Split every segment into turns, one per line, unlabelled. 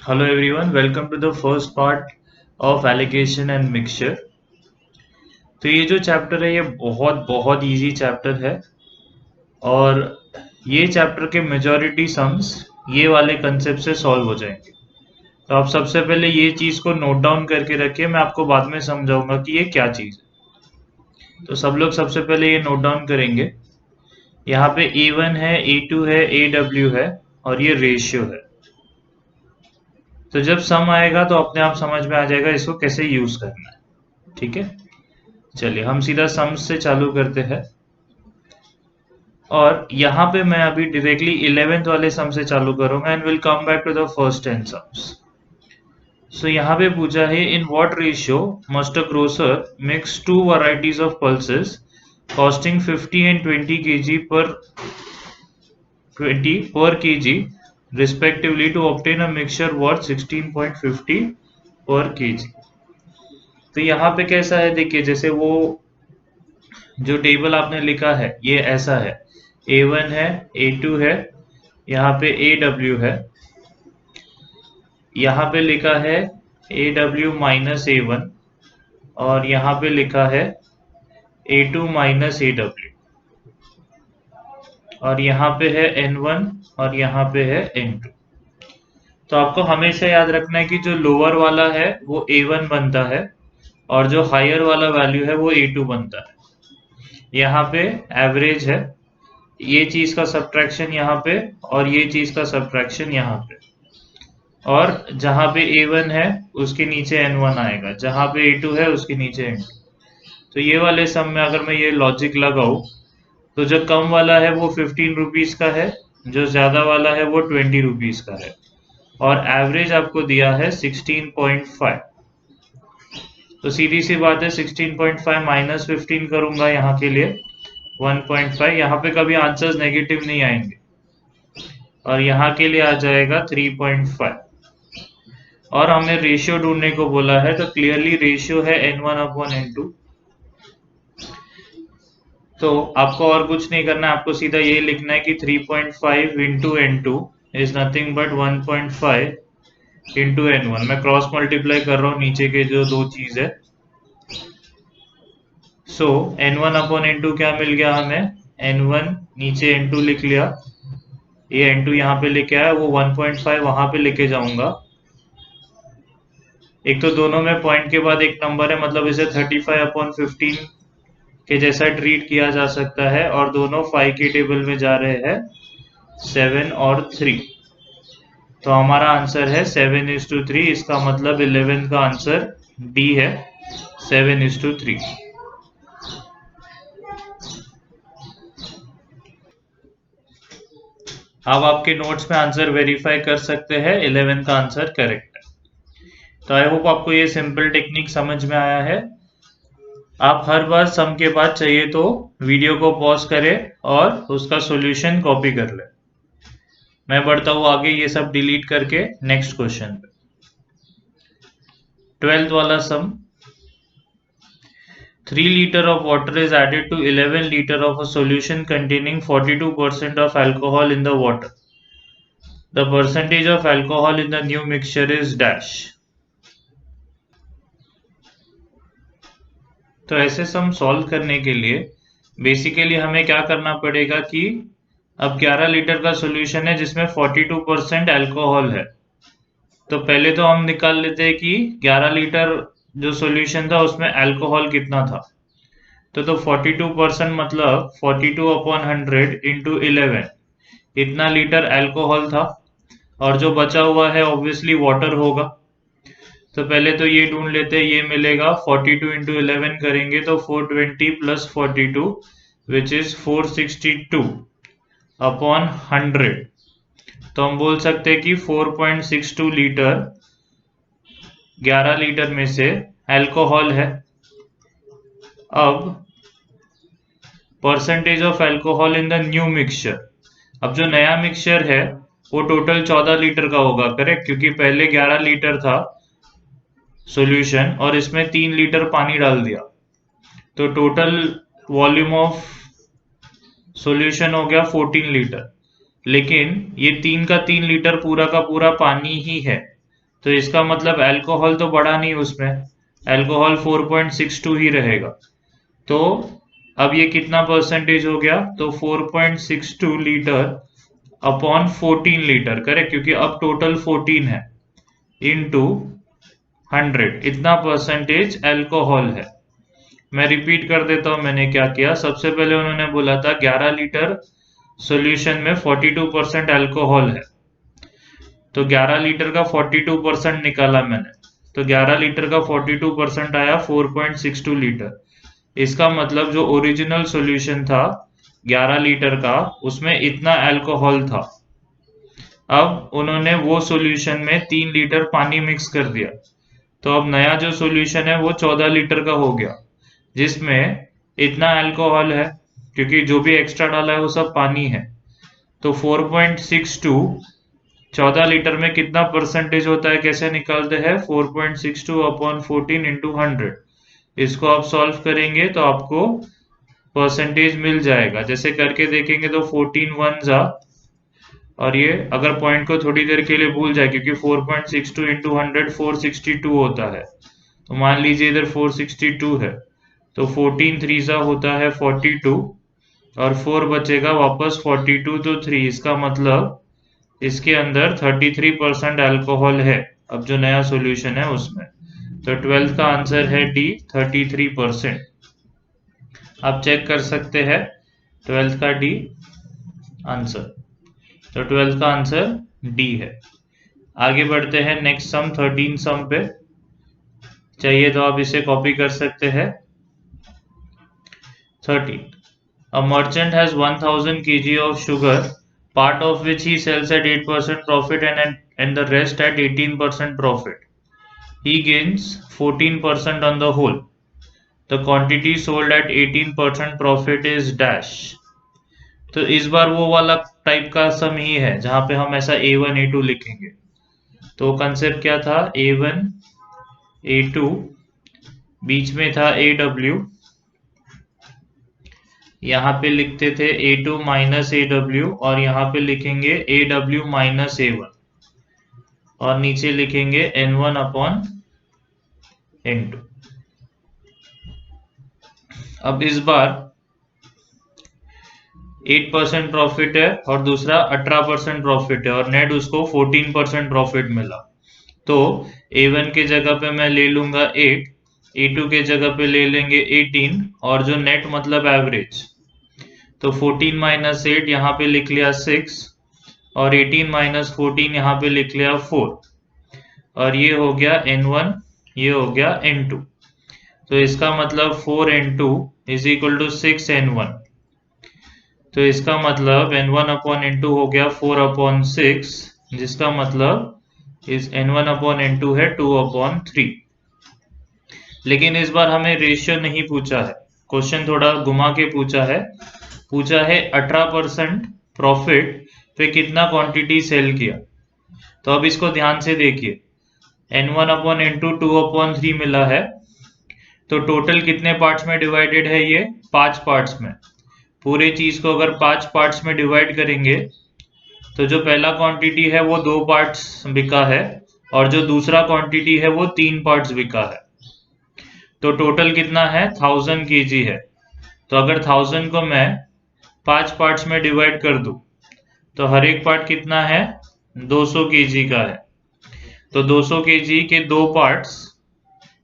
Hello everyone, welcome to the first part of allocation and mixture। तो ये जो chapter है ये बहुत बहुत इजी चैप्टर है और ये चैप्टर के मेजॉरिटी सम्स ये वाले कंसेप्ट से सॉल्व हो जाएंगे। तो आप सबसे पहले ये चीज को नोट डाउन करके रखिए, मैं आपको बाद में समझाऊंगा कि ये क्या चीज है। तो सब लोग सबसे पहले ये नोट डाउन करेंगे। यहाँ पे A1 है, A2 है, AW है और ये रेशियो है। तो जब सम आएगा तो अपने आप समझ में आ जाएगा इसको कैसे यूज करना है। ठीक है, चलिए हम सीधा सम्स से चालू करते हैं। और यहाँ पे मैं अभी डायरेक्टली 11th वाले सम से चालू करूंगा and will come back to the first 10 sums. So यहाँ पे पूछा है in what ratio must a grocer mix two varieties of pulses costing 50 and 20 kg per kg respectively to obtain a mixture worth 16.50 per kg। तो यहाँ पे कैसा है देखिए, जैसे वो जो टेबल आपने लिखा है ये ऐसा है, A1 है, A2 है, यहाँ पे AW है, यहाँ पे लिखा है AW माइनस A1 और यहाँ पे लिखा है A2 माइनस AW और यहाँ पे है N1 और यहाँ पे है N2। तो आपको हमेशा याद रखना है कि जो लोअर वाला है वो A1 बनता है और जो हायर वाला वैल्यू है वो A2 बनता है। यहाँ पे एवरेज है, ये चीज का सब्ट्रैक्शन यहाँ पे और ये चीज का सब्ट्रैक्शन यहाँ पे, और जहां पे A1 है उसके नीचे N1 आएगा, जहां पे A2 है उसके नीचे N2। तो ये वाले सम में अगर मैं ये लॉजिक लगाऊं तो जो कम वाला है वो 15 रुपीज का है, जो ज्यादा वाला है वो 20 रुपीज का है और एवरेज आपको दिया है 16.5। तो सीधी सी बात है 16.5 माइनस 15 करूंगा यहाँ के लिए 1.5, यहाँ पे कभी आंसर्स नेगेटिव नहीं आएंगे और यहाँ के लिए आ जाएगा 3.5। और हमें रेशियो ढूंढने को बोला है तो क्लियरली रेशियो है N1 अपॉन N2। तो आपको और कुछ नहीं करना है, आपको सीधा ये लिखना है कि 3.5 into N2 is nothing but 1.5 into N1। मैं क्रॉस मल्टीप्लाई कर रहा हूँ नीचे के जो दो चीज है। सो N1 अपॉन N2 क्या मिल गया हमें, N1 नीचे N2 लिख लिया, ये N2 यहाँ पे लेके आया, वो 1.5 वहां पे लेके जाऊंगा। एक तो दोनों में पॉइंट के बाद एक नंबर है, मतलब इसे 35 अपॉन 15 के जैसा ट्रीट किया जा सकता है और दोनों 5 के टेबल में जा रहे हैं 7 और 3। तो हमारा आंसर है 7:3। इसका मतलब 11 का आंसर डी है 7:3। अब आपके नोट्स में आंसर वेरीफाई कर सकते हैं, 11 का आंसर करेक्ट है। तो आई होप आपको ये सिंपल टेक्निक समझ में आया है। आप हर बार सम के बाद चाहिए तो वीडियो को पॉज करें और उसका सॉल्यूशन कॉपी कर लें। मैं बढ़ता हूँ आगे, ये सब डिलीट करके नेक्स्ट क्वेश्चन पे। 12th वाला सम, 3 liter of water is added to 11 liter of a solution containing 42% of alcohol in the water. The percentage of alcohol in the new mixture is dash। तो ऐसे सम सॉल्व करने के लिए basically हमें क्या करना पड़ेगा कि अब 11 लीटर का सॉल्यूशन है जिसमें 42% अल्कोहल है। तो पहले तो हम निकाल लेते हैं कि 11 लीटर जो सॉल्यूशन था उसमें अल्कोहल कितना था। तो 42% मतलब 42 अपॉन 100 इंटू 11, इतना लीटर अल्कोहल था और जो बचा हुआ है ऑब्वियसली वाटर होगा। तो पहले तो ये ढूंढ लेते हैं, ये मिलेगा 42 इंटू 11 करेंगे तो 420 प्लस 42 विच इज 462 अपॉन 100। तो हम बोल सकते हैं कि 4.62 लीटर 11 लीटर में से अल्कोहल है। अब percentage of alcohol in the new mixture, अब जो नया मिक्सचर है वो टोटल 14 लीटर का होगा, करेक्ट, क्योंकि पहले 11 लीटर था सॉल्यूशन और इसमें 3 लीटर पानी डाल दिया। तो टोटल वॉल्यूम ऑफ सॉल्यूशन हो गया 14 लीटर, लेकिन ये 3 का 3 लीटर पूरा का पूरा पानी ही है। तो इसका मतलब अल्कोहल तो बढ़ा नहीं उसमें, अल्कोहल 4.62 ही रहेगा। तो अब ये कितना परसेंटेज हो गया, तो 4.62 लीटर अपॉन 14 लीटर, करेक्ट, क्योंकि अब टोटल 14 है, इनटू 100, इतना परसेंटेज अल्कोहल है। मैं रिपीट कर देता हूं मैंने क्या किया। सबसे पहले उन्होंने बोला था 11 लीटर सॉल्यूशन में 42% अल्कोहल है, तो 11 लीटर का 42% निकाला मैंने, तो 11 लीटर का 42% आया 4.62 लीटर। इसका मतलब जो ओरिजिनल सॉल्यूशन था 11 लीटर का, उसमें इतना अल्कोहल था। अब उन्होंने वो सॉल्यूशन में 3 लीटर पानी मिक्स कर दिया, तो अब नया जो सॉल्यूशन है वो 14 लीटर का हो गया, जिसमें इतना अल्कोहल है, क्योंकि जो भी एक्स्ट्रा डाला है वो सब पानी है। तो 4.62 14 लीटर में कितना परसेंटेज होता है, कैसे निकालते हैं, 4.62 अपॉन 14 इंटू 100। इसको आप सॉल्व करेंगे तो आपको परसेंटेज मिल जाएगा। जैसे करके देखेंगे तो 14 वन जा, और ये अगर पॉइंट को थोड़ी देर के लिए भूल जाए, क्योंकि 4.62 इंटू 100 462 होता है, तो मान लीजिए इधर 462 है, तो 14 थ्रीजा होता है 42, और 4 बचेगा वापस 42 तो 3, इसका मतलब इसके अंदर 33% अल्कोहल है, अब जो नया सॉल्यूशन है उसमें। तो 12th का आंसर है डी, 33%। आप चेक कर सकते हैं 12th का डी आंसर, तो 12th का आंसर डी है। आगे बढ़ते हैं नेक्स्ट सम 13 सम पे, चाहिए तो आप इसे कॉपी कर सकते हैं। 13. A merchant has 1000 kg of sugar, part of which he sells at 8% profit and the rest at 18% profit. He gains 14% on the whole. The quantity sold at 18% profit is dash. तो इस बार वो वाला type का सम ही है जहां पे हम ऐसा A1 A2 लिखेंगे। तो कंसेप्ट क्या था, A1 A2, बीच में था AW, यहाँ पे लिखते थे A2 माइनस AW, और यहाँ पे लिखेंगे AW माइनस A1, और नीचे लिखेंगे N1 अपॉन N2। अब इस बार 8% प्रॉफिट है और दूसरा 18% प्रॉफिट है, और नेट उसको 14% प्रॉफिट मिला। तो A1 के जगह पे मैं ले लूंगा 8, A2 के जगह पे ले लेंगे 18, और जो नेट मतलब एवरेज, तो 14 माइनस 8 यहाँ पे लिख लिया 6, और 18 माइनस 14 यहाँ पे लिख लिया 4, और ये हो गया N1, ये हो गया N2। तो इसका मतलब 4N2 is equal to 6N1। तो इसका मतलब N1 अपॉन N2 हो गया 4 अपॉन 6, जिसका मतलब इस N1 अपॉन N2 है 2 अपॉन 3। लेकिन इस बार हमें रेशियो नहीं पूछा है, क्वेश्चन थोड़ा घुमा के पूछा है 18% प्रॉफिट पे कितना क्वांटिटी सेल किया। तो अब इसको ध्यान से देखिए, N1 अपॉन N2 2 अपॉन 3 मिला है, तो टोटल कितने पार्ट्स में डिवाइडेड है, ये 5 पार्ट्स में। पूरे चीज को अगर 5 पार्ट्स में डिवाइड करेंगे तो जो पहला क्वांटिटी है वो 2 पार्ट्स बिका है, और जो दूसरा क्वांटिटी है वो 3 पार्ट्स बिका है। तो टोटल कितना है, 1000 kg है। तो अगर 1000 को मैं 5 पार्ट्स में डिवाइड कर दूं तो हर एक पार्ट कितना है, 200 kg का है। तो 200 kg के 2 पार्ट्स,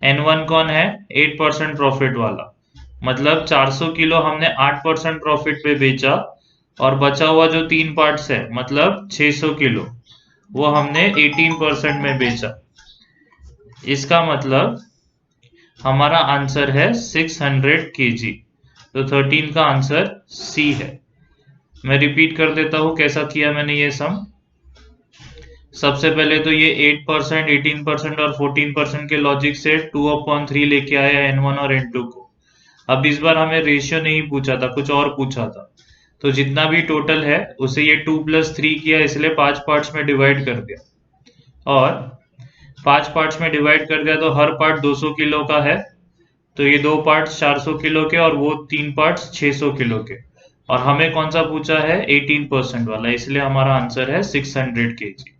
N1 कौन है, 8% प्रॉफिट वाला, मतलब 400 किलो हमने 8% प्रॉफिट पे बेचा, और बचा हुआ जो 3 पार्ट्स है मतलब 600 किलो, वो हमने 18% में बेचा। इसका मतलब हमारा आंसर है 600 kg। तो 13 का आंसर सी है। मैं रिपीट कर देता हूं कैसा किया मैंने ये सम। सबसे पहले तो ये 8%, 18% और 14% के लॉजिक से 2/3 लेके आया N1 और N2 को। अब इस बार हमें रेशियो नहीं पूछा था, कुछ और पूछा था, तो जितना भी टोटल है उसे ये 2 + 3 किया, इसलिए 5 पार्ट्स में डिवाइड कर दिया, और 5 पार्ट्स में डिवाइड कर दिया तो हर पार्ट 200 किलो का है, तो ये 2 पार्ट्स 400 किलो के और वो 3 पार्ट्स 600 किलो के, और हमें कौन सा पूछा है, 18% वाला, इसलिए हमारा आंसर है 600 kg।